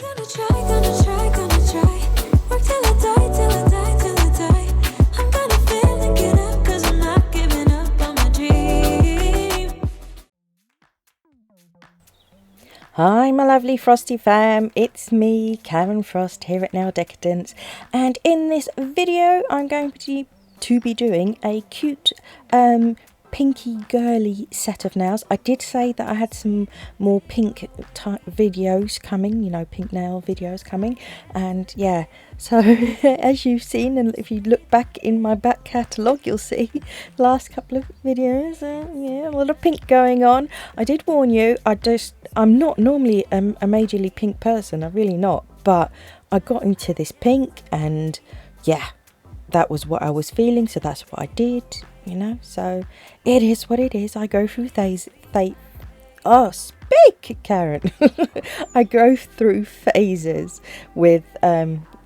Gonna try, gonna try, gonna try. Work till I die, till I die, till I die. I'm gonna fail and get up, 'cause I'm not giving up on my dream. Hi my lovely Frosty fam, it's me, Karen Frost here at Nail Decadence, and in this video I'm going to be doing a cute pinky girly set of nails. I did say that I had some more pink type videos coming, you know, pink nail videos coming, and yeah, so as you've seen, and if you look back in my back catalogue you'll see the last couple of videos, yeah, a lot of pink going on. I did warn you, I'm not normally a majorly pink person, I'm really not, but I got into this pink and yeah, that was what I was feeling, so that's what I did, you know, so it is what it is. I go through speak, Karen. I go through phases with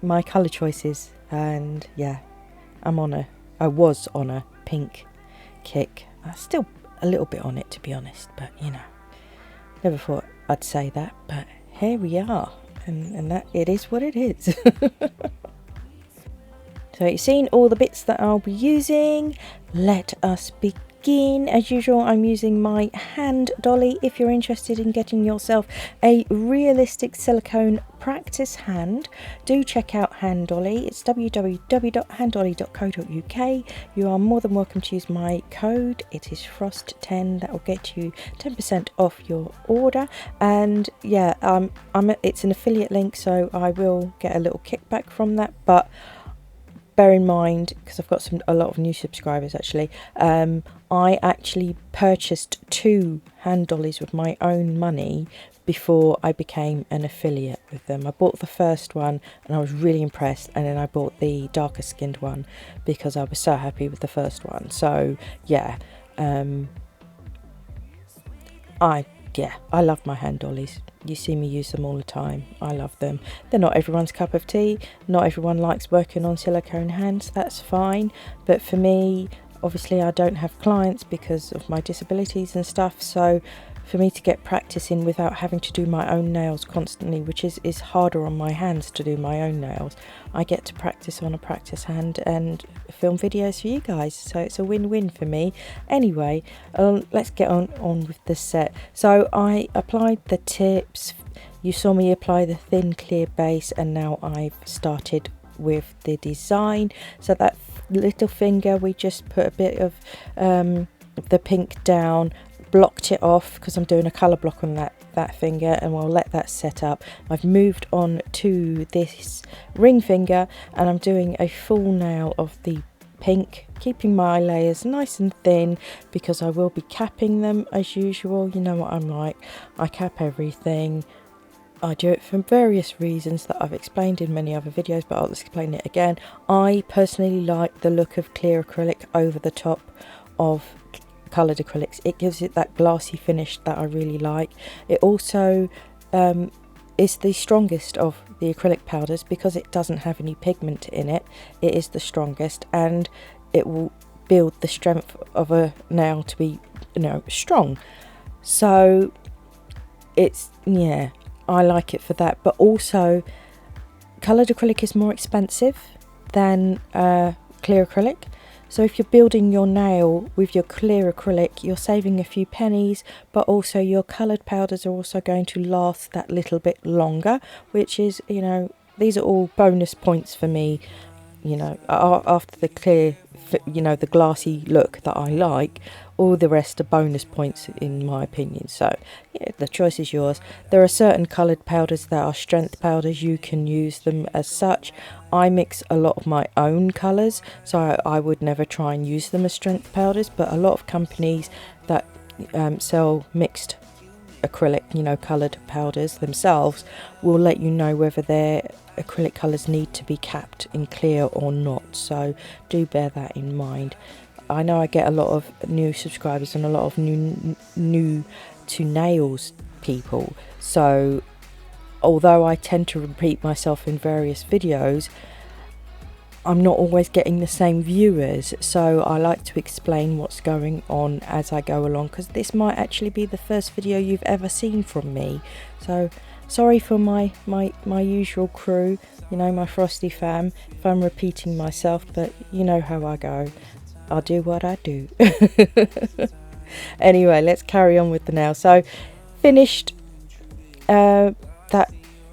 my colour choices, and yeah, I was on a pink kick. I'm still a little bit on it, to be honest, but you know, never thought I'd say that, but here we are, and that it is what it is. So you've seen all the bits that I'll be using. Let us begin. As usual, I'm using my Handolly. If you're interested in getting yourself a realistic silicone practice hand, do check out Handolly. It's www.handolly.co.uk. You are more than welcome to use my code. It is Frost10. That will get you 10% off your order. And yeah, it's an affiliate link, so I will get a little kickback from that, but bear in mind, because I've got a lot of new subscribers actually, I actually purchased 2 Handollies with my own money before I became an affiliate with them. I bought the first one and I was really impressed, and then I bought the darker skinned one because I was so happy with the first one. So yeah, I love my Handollies. You see me use them all the time. I love them. They're not everyone's cup of tea. Not everyone likes working on silicone hands. That's fine. But for me, obviously I don't have clients because of my disabilities and stuff. So for me to get practice in without having to do my own nails constantly, which is harder on my hands to do my own nails, I get to practice on a practice hand and film videos for you guys, so it's a win-win for me. Anyway, let's get on with the set. So I applied the tips, you saw me apply the thin clear base, and now I've started with the design. So that little finger, we just put a bit of the pink down, blocked it off because I'm doing a colour block on that finger, and we'll let that set up. I've moved on to this ring finger and I'm doing a full nail of the pink, keeping my layers nice and thin because I will be capping them as usual. You know what I'm like, I cap everything. I do it for various reasons that I've explained in many other videos, but I'll explain it again. I personally like the look of clear acrylic over the top of coloured acrylics. It gives it that glassy finish that I really like. It also is the strongest of the acrylic powders because it doesn't have any pigment in it. It is the strongest, and it will build the strength of a nail to be, you know, strong. So it's, yeah, I like it for that. But also coloured acrylic is more expensive than clear acrylic. So if you're building your nail with your clear acrylic, you're saving a few pennies, but also your coloured powders are also going to last that little bit longer, which is, you know, these are all bonus points for me, you know, after the clear, you know, the glassy look that I like. All the rest are bonus points in my opinion. So yeah, the choice is yours. There are certain coloured powders that are strength powders. You can use them as such. I mix a lot of my own colours, so I would never try and use them as strength powders, but a lot of companies that sell mixed acrylic, you know, coloured powders themselves will let you know whether their acrylic colours need to be capped in clear or not, so do bear that in mind. I know I get a lot of new subscribers and a lot of new to nails people, so although I tend to repeat myself in various videos, I'm not always getting the same viewers, so I like to explain what's going on as I go along, because this might actually be the first video you've ever seen from me. So Sorry for my usual crew, you know, my Frosty fam, if I'm repeating myself, but you know how I go. I'll do what I do. Anyway, let's carry on with the nail. So finished that,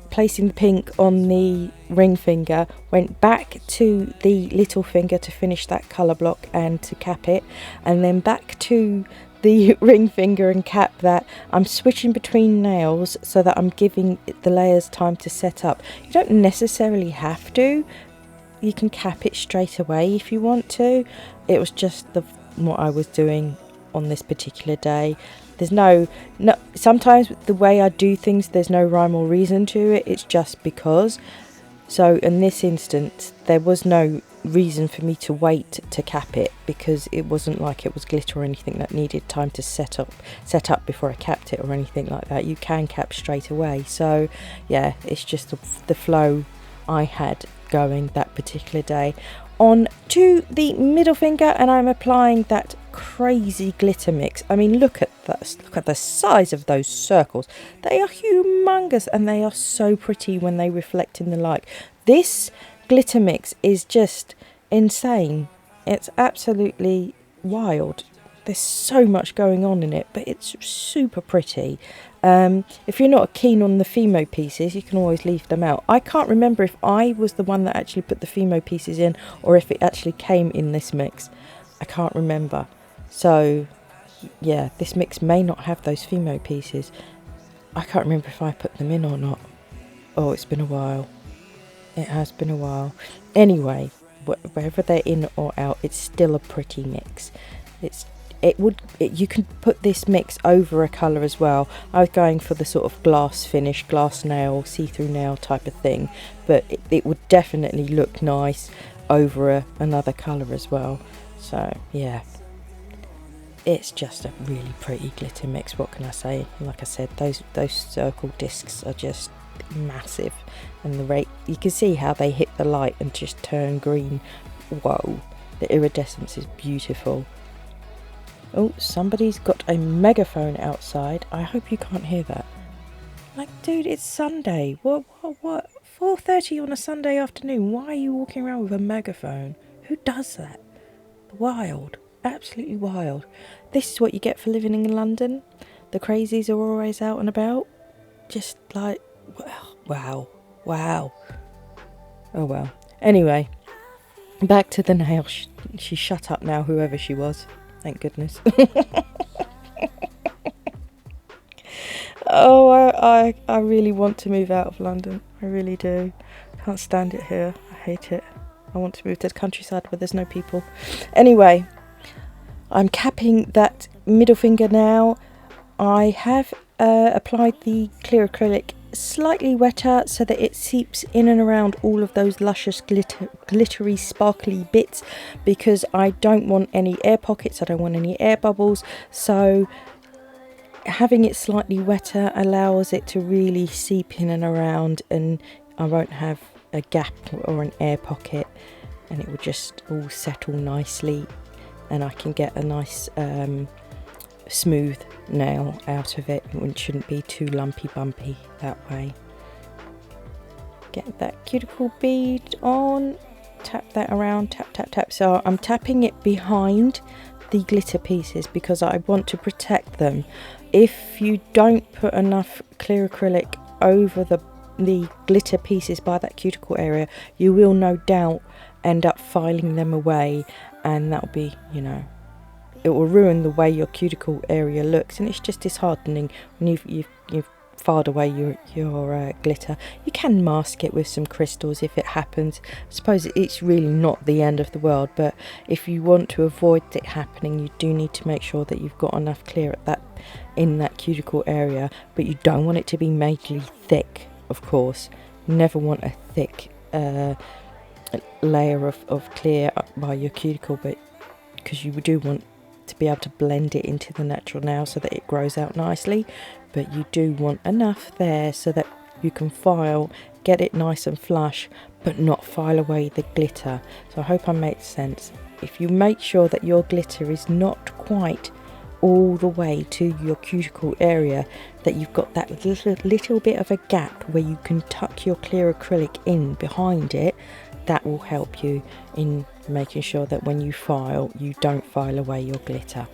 placing the pink on the ring finger, went back to the little finger to finish that colour block and to cap it, and then back to the ring finger and cap that. I'm switching between nails so that I'm giving the layers time to set up. You don't necessarily have to. You can cap it straight away if you want to. It was just what I was doing on this particular day. There's no sometimes the way I do things, there's no rhyme or reason to it, it's just because. So in this instance there was no reason for me to wait to cap it, because it wasn't like it was glitter or anything that needed time to set up before I capped it or anything like that. You can cap straight away. So yeah, it's just the flow I had going that particular day. On to the middle finger, and I'm applying that crazy glitter mix. I mean, look at that, look at the size of those circles. They are humongous and they are so pretty when they reflect in the light. This glitter mix is just insane. It's absolutely wild. There's so much going on in it, but it's super pretty. If you're not keen on the Fimo pieces, you can always leave them out. I can't remember if I was the one that actually put the Fimo pieces in or if it actually came in this mix. I can't remember. So yeah, this mix may not have those Fimo pieces. I can't remember if I put them in or not. Oh, it's been a while. It has been a while. Anyway, whether they're in or out, it's still a pretty mix. You can put this mix over a colour as well. I was going for the sort of glass finish, glass nail, see-through nail type of thing, but it would definitely look nice over another colour as well. So yeah, it's just a really pretty glitter mix. What can I say? Like I said, those circle discs are just massive, and the rate you can see how they hit the light and just turn green. Whoa, the iridescence is beautiful. Oh, somebody's got a megaphone outside. I hope you can't hear that. Like, dude, it's Sunday. What? 4:30 on a Sunday afternoon. Why are you walking around with a megaphone? Who does that? Wild. Absolutely wild. This is what you get for living in London. The crazies are always out and about. Just like, wow. Oh well. Anyway, back to the nail. She shut up now, whoever she was. Thank goodness. Oh, I really want to move out of London. I really do. Can't stand it here. I hate it. I want to move to the countryside where there's no people. Anyway, I'm capping that middle finger now. I have applied the clear acrylic slightly wetter so that it seeps in and around all of those luscious glittery sparkly bits, because I don't want any air pockets, I don't want any air bubbles. So having it slightly wetter allows it to really seep in and around, and I won't have a gap or an air pocket, and it will just all settle nicely, and I can get a nice smooth nail out of it. It shouldn't be too lumpy bumpy that way. Get that cuticle bead on, tap that around, tap. So I'm tapping it behind the glitter pieces because I want to protect them. If you don't put enough clear acrylic over the glitter pieces by that cuticle area, you will no doubt end up filing them away, and that'll be, you know, it will ruin the way your cuticle area looks, and it's just disheartening when you've filed away your glitter. You can mask it with some crystals if it happens. I suppose it's really not the end of the world, but if you want to avoid it happening, you do need to make sure that you've got enough clear in that cuticle area, but you don't want it to be majorly thick, of course. You never want a thick layer of clear up by your cuticle, but because you do want to be able to blend it into the natural nail so that it grows out nicely, but you do want enough there so that you can file, get it nice and flush, but not file away the glitter. So I hope I made sense. If you make sure that your glitter is not quite all the way to your cuticle area, that you've got that little bit of a gap where you can tuck your clear acrylic in behind it. That will help you in making sure that when you file, you don't file away your glitter.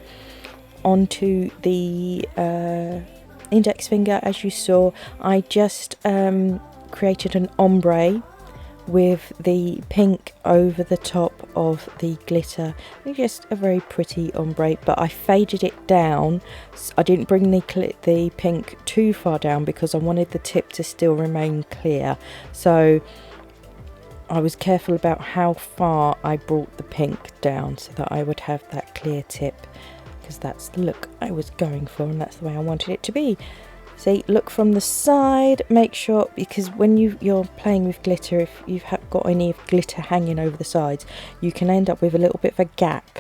Onto the index finger, as you saw, I just created an ombre with the pink over the top of the glitter. Just a very pretty ombre, but I faded it down. I didn't bring the pink too far down because I wanted the tip to still remain clear, so I was careful about how far I brought the pink down so that I would have that clear tip, because that's the look I was going for and that's the way I wanted it to be. See, look from the side, make sure, because when you're playing with glitter, if you've got any glitter hanging over the sides, you can end up with a little bit of a gap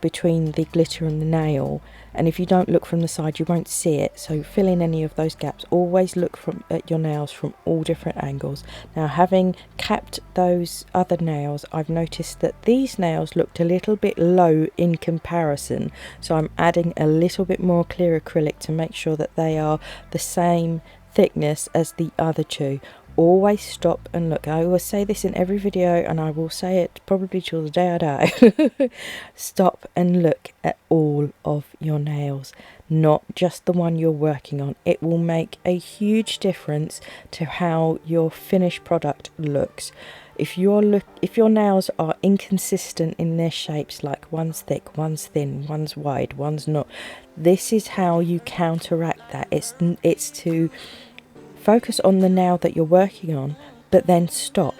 between the glitter and the nail, and if you don't look from the side you won't see it. So fill in any of those gaps. Always look at your nails from all different angles. Now, having capped those other nails, I've noticed that these nails looked a little bit low in comparison, so I'm adding a little bit more clear acrylic to make sure that they are the same thickness as the other two. Always stop and look. I always say this in every video, and I will say it probably till the day I die. Stop and look at all of your nails, not just the one you're working on. It will make a huge difference to how your finished product looks. If your nails are inconsistent in their shapes, like one's thick, one's thin, one's wide, one's not, this is how you counteract that. It's to focus on the nail that you're working on, but then stop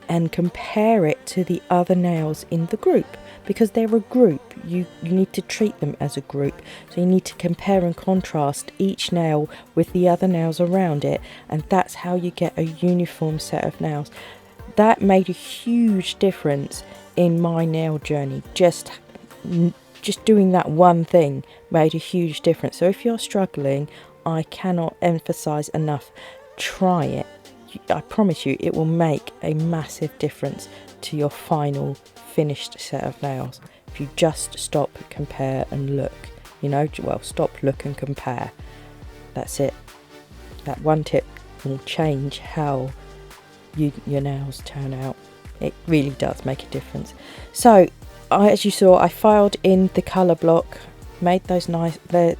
and compare it to the other nails in the group, because they're a group. You need to treat them as a group, so you need to compare and contrast each nail with the other nails around it, and that's how you get a uniform set of nails. That made a huge difference in my nail journey. Just doing that one thing made a huge difference. So if you're struggling, I cannot emphasize enough, try it. I promise you it will make a massive difference to your final finished set of nails if you just stop, compare and look. Stop, look and compare. That's it. That one tip will change how your nails turn out. It really does make a difference. So as you saw, I filed in the colour block, made those nice, the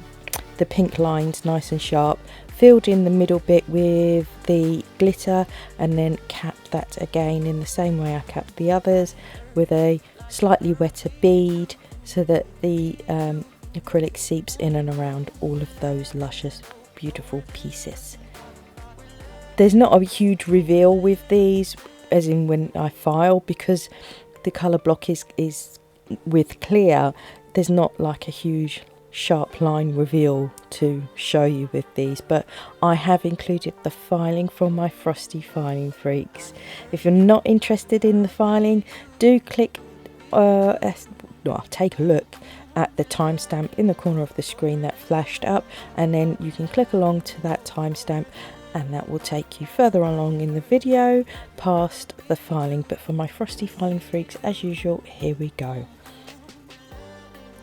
pink lines nice and sharp, filled in the middle bit with the glitter, and then capped that again in the same way I capped the others, with a slightly wetter bead so that the acrylic seeps in and around all of those luscious, beautiful pieces. There's not a huge reveal with these, as in when I file, because the colour block is with clear. There's not like a huge sharp line reveal to show you with these, but I have included the filing from my Frosty filing freaks. If you're not interested in the filing, do click take a look at the timestamp in the corner of the screen that flashed up, and then you can click along to that timestamp, and that will take you further along in the video past the filing. But for my Frosty filing freaks, as usual, here we go.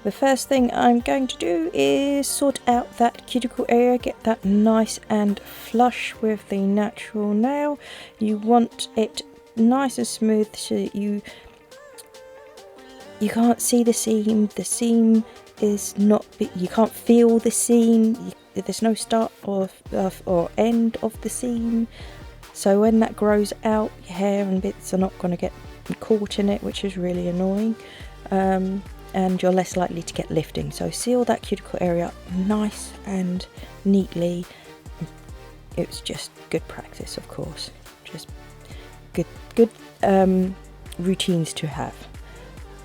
The first thing I'm going to do is sort out that cuticle area, get that nice and flush with the natural nail. You want it nice and smooth so that you can't see the seam. The seam is not, you can't feel the seam. There's no start or end of the seam. So when that grows out, your hair and bits are not going to get caught in it, which is really annoying. And you're less likely to get lifting. So seal that cuticle area nice and neatly. It's just good practice, of course. Just good routines to have.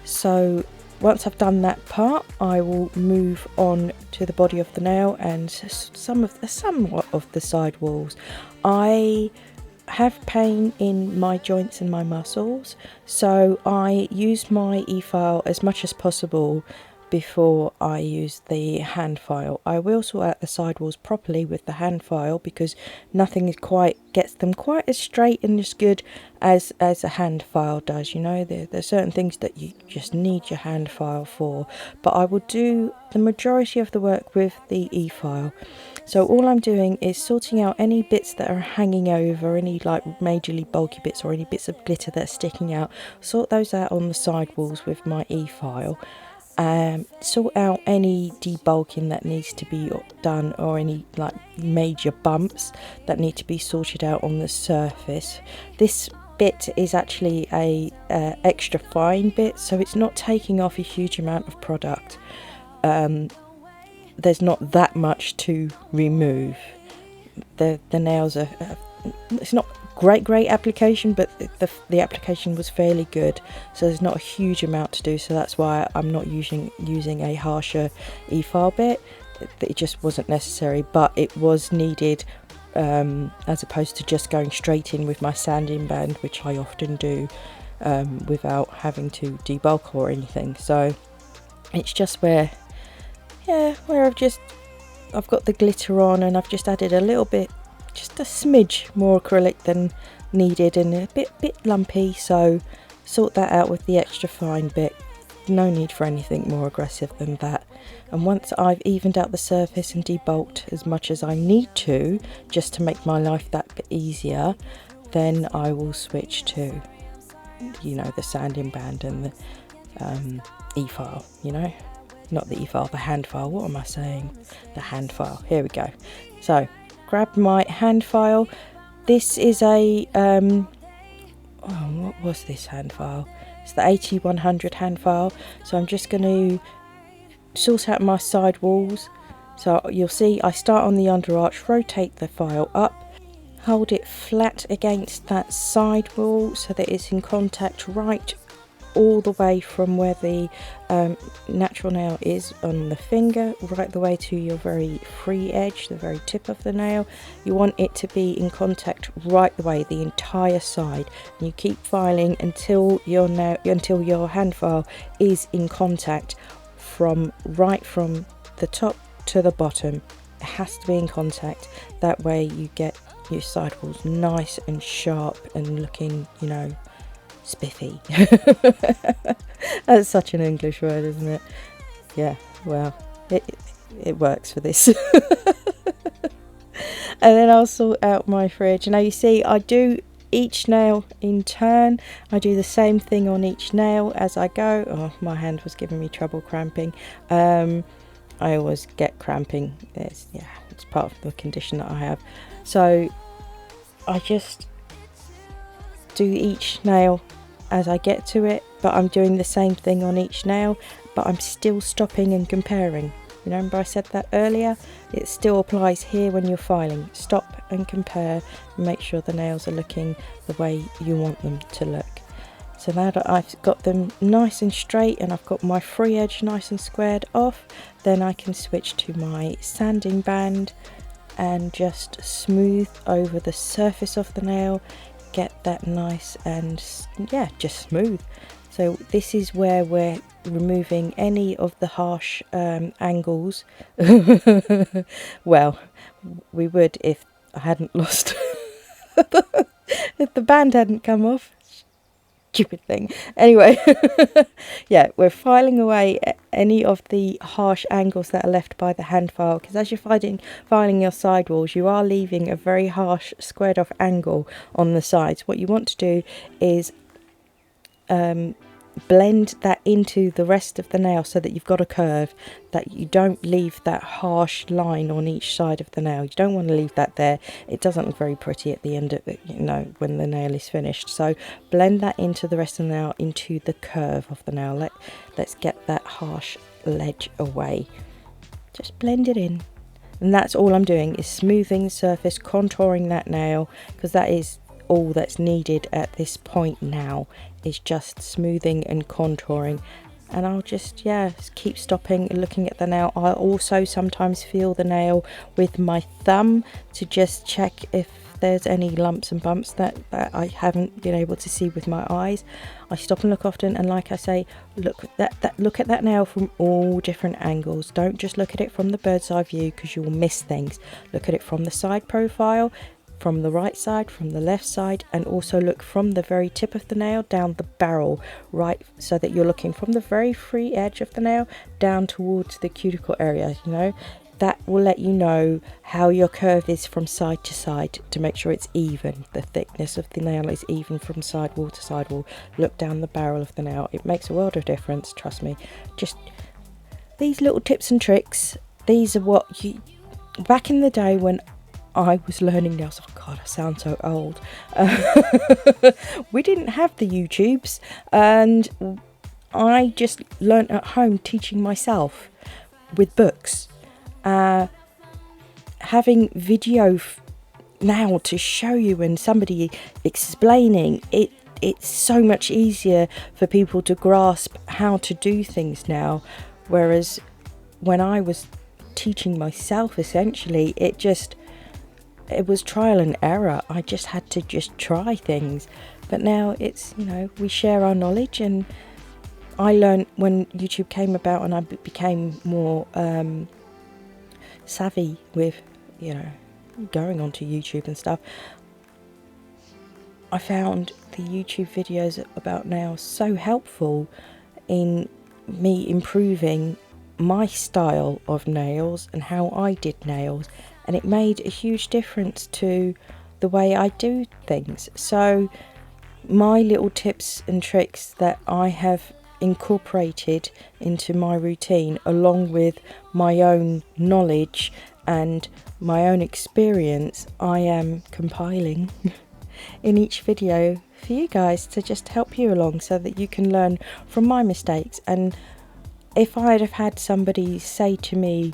So once I've done that part, I will move on to the body of the nail and somewhat of the side walls. I have pain in my joints and my muscles, so I use my e-file as much as possible before I use the hand file. I will sort out the sidewalls properly with the hand file, because nothing is gets them quite as straight and as good as a hand file does. You know, there's certain things that you just need your hand file for, but I will do the majority of the work with the e-file. So all I'm doing is sorting out any bits that are hanging over, any like majorly bulky bits or any bits of glitter that's sticking out. Sort those out on the sidewalls with my e-file. Sort out any debulking that needs to be done, or any like major bumps that need to be sorted out on the surface. This bit is actually a extra fine bit, so it's not taking off a huge amount of product. There's not that much to remove. The nails are it's not great application, but the application was fairly good, so there's not a huge amount to do, so that's why I'm not using a harsher e-file bit. It just wasn't necessary, but it was needed, as opposed to just going straight in with my sanding band, which I often do, without having to debulk or anything. So it's just where I've got the glitter on, and I've just added a little bit, just a smidge more acrylic than needed, and a bit lumpy, so sort that out with the extra fine bit. No need for anything more aggressive than that. And once I've evened out the surface and debulked as much as I need to, just to make my life that bit easier, then I will switch to, you know, the sanding band and the e-file, you know. Not the e-file, the hand file. What am I saying? The hand file. Here we go. So, grab my hand file. This is a what was this hand file? It's the 8100 hand file. So I'm just going to sort out my side walls. So you'll see I start on the under arch, rotate the file up, hold it flat against that side wall so that it's in contact right all the way from where the natural nail is on the finger, right the way to your very free edge, the very tip of the nail. You want it to be in contact right the way, the entire side, and you keep filing until your hand file is in contact from the top to the bottom. It has to be in contact. That way you get your sidewalls nice and sharp and looking, you know, spiffy. That's such an English word, isn't it? Yeah, well, it works for this. And then I'll sort out my fridge. Now you see I do each nail in turn. I do the same thing on each nail as I go. Oh, my hand was giving me trouble cramping. I always get cramping. It's part of the condition that I have. So I just do each nail as I get to it, but I'm doing the same thing on each nail, but I'm still stopping and comparing. Remember I said that earlier? It still applies here when you're filing. Stop and compare and make sure the nails are looking the way you want them to look. So now that I've got them nice and straight and I've got my free edge nice and squared off, then I can switch to my sanding band and just smooth over the surface of the nail, get that nice and just smooth. So this is where we're removing any of the harsh angles. Well, we would if I hadn't lost if the band hadn't come off. Stupid thing. Anyway, yeah, we're filing away any of the harsh angles that are left by the hand file, because as you're filing your sidewalls, you are leaving a very harsh squared off angle on the sides. What you want to do is blend that into the rest of the nail so that you've got a curve, that you don't leave that harsh line on each side of the nail. You don't want to leave that there. It doesn't look very pretty at the end of it, you know, when the nail is finished. So blend that into the rest of the nail, into the curve of the nail. Let's get that harsh ledge away. Just blend it in. And that's all I'm doing, is smoothing the surface, contouring that nail, because that is all that's needed at this point now, is just smoothing and contouring. And I'll just keep stopping and looking at the nail. I also sometimes feel the nail with my thumb to just check if if there's any lumps and bumps that I haven't been able to see with my eyes, I stop and look often. And like I say, look at that nail from all different angles. Don't just look at it from the bird's eye view, because you'll miss things. Look at it from the side profile, from the right side, from the left side, and also look from the very tip of the nail down the barrel, right, so that you're looking from the very free edge of the nail down towards the cuticle area. You know, that will let you know how your curve is from side to side, to make sure it's even. The thickness of the nail is even from sidewall to sidewall. Look down the barrel of the nail. It makes a world of difference, trust me. Just these little tips and tricks, these are what you, back in the day when I was learning nails, oh god, I sound so old. We didn't have the YouTubes, and I just learnt at home teaching myself with books. Having video now to show you and somebody explaining it, it's so much easier for people to grasp how to do things now, whereas when I was teaching myself, essentially it was trial and error. I just had to just try things. But now it's, you know, we share our knowledge. And I learned when YouTube came about and I became more savvy with, you know, going onto YouTube and stuff, I found the YouTube videos about nails so helpful in me improving my style of nails and how I did nails, and it made a huge difference to the way I do things. So my little tips and tricks that I have incorporated into my routine, along with my own knowledge and my own experience, I am compiling in each video for you guys to just help you along, so that you can learn from my mistakes. And if I'd have had somebody say to me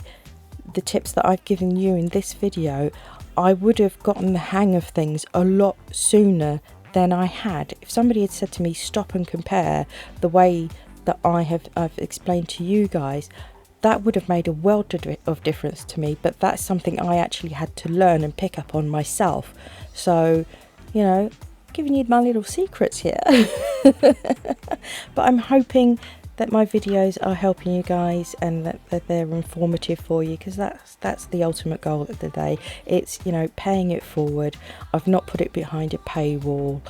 the tips that I've given you in this video, I would have gotten the hang of things a lot sooner than I had. If somebody had said to me, stop and compare the way that I've explained to you guys, that would have made a world of difference to me. But that's something I actually had to learn and pick up on myself. So, you know, giving you my little secrets here. But I'm hoping that my videos are helping you guys, and that they're informative for you, because that's the ultimate goal of the day. It's, you know, paying it forward. I've not put it behind a paywall.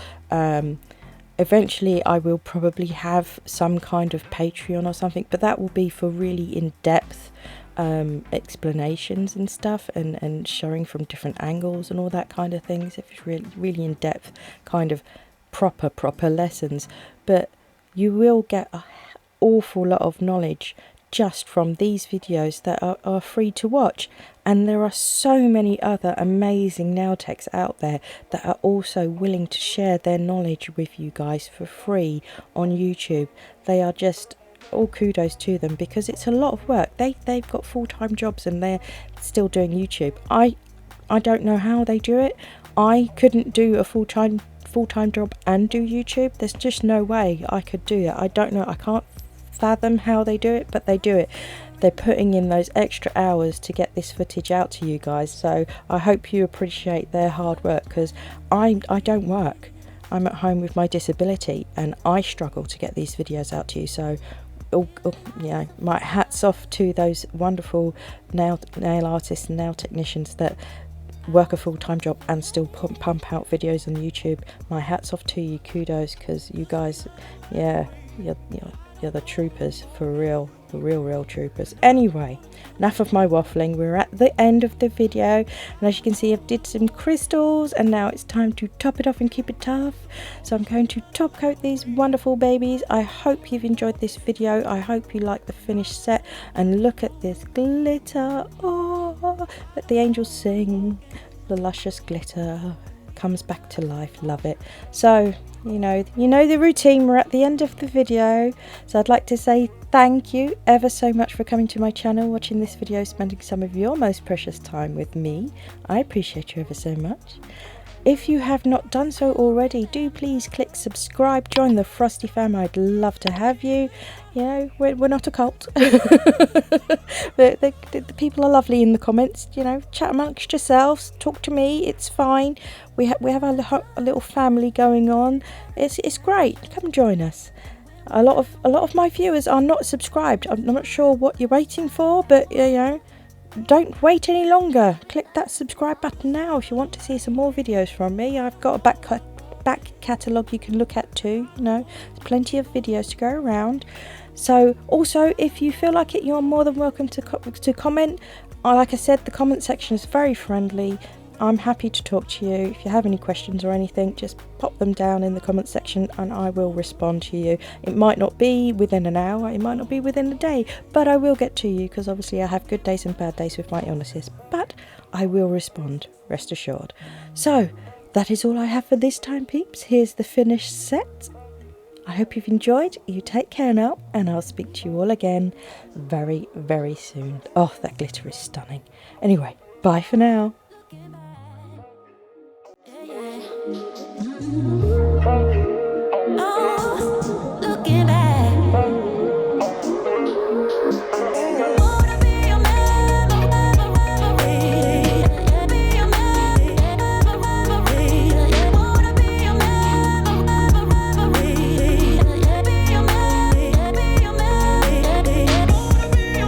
Eventually I will probably have some kind of Patreon or something, but that will be for really in-depth explanations and stuff, and showing from different angles and all that kind of things. If it's really in-depth kind of proper lessons. But you will get a awful lot of knowledge just from these videos that are free to watch. And there are so many other amazing nail techs out there that are also willing to share their knowledge with you guys for free on YouTube. They are just, all kudos to them, because it's a lot of work. They've got full-time jobs and they're still doing YouTube. I don't know how they do it. I couldn't do a full-time job and do YouTube. There's just no way I could do it. I don't know. I can't fathom how they do it, but they do it. They're putting in those extra hours to get this footage out to you guys. So I hope you appreciate their hard work, because I don't work. I'm at home with my disability and I struggle to get these videos out to you. So yeah, my hats off to those wonderful nail artists and nail technicians that work a full-time job and still pump out videos on YouTube. My hats off to you, kudos, because you guys, yeah, you're the troopers, for real, the real troopers. Anyway, enough of my waffling. We're at the end of the video, and as you can see, I've did some crystals, and now it's time to top it off and keep it tough. So I'm going to top coat these wonderful babies. I hope you've enjoyed this video. I hope you like the finished set, and look at this glitter. Oh, let the angels sing. The luscious glitter comes back to life. Love it. So you know the routine. We're at the end of the video, so I'd like to say thank you ever so much for coming to my channel, watching this video, spending some of your most precious time with me. I appreciate you ever so much. If you have not done so already, do please click subscribe, join the Frosty Fam. I'd love to have you. You know, we're not a cult. The people are lovely in the comments. You know, chat amongst yourselves, talk to me. It's fine. We have a little family going on. It's great. Come join us. A lot of my viewers are not subscribed. I'm not sure what you're waiting for, but you know, don't wait any longer. Click that subscribe button now if you want to see some more videos from me. I've got a back catalogue you can look at too. You know, there's plenty of videos to go around. So also, if you feel like it, you're more than welcome to comment. Like I said, the comment section is very friendly. I'm happy to talk to you. If you have any questions or anything, just pop them down in the comment section and I will respond to you. It might not be within an hour, it might not be within a day, but I will get to you because obviously I have good days and bad days with my illnesses. But I will respond, rest assured. So that is all I have for this time, peeps. Here's the finished set. I hope you've enjoyed. You take care now, and I'll speak to you all again very, very soon. Oh, that glitter is stunning. Anyway, bye for now. Oh, looking back. Wanna be your memory, be your memory, wanna be your memory, be your memory, be your memory, wanna be your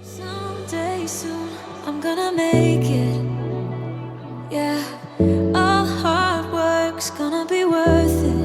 Someday soon, I'm gonna make it. Yeah, all hard work's gonna be worth it.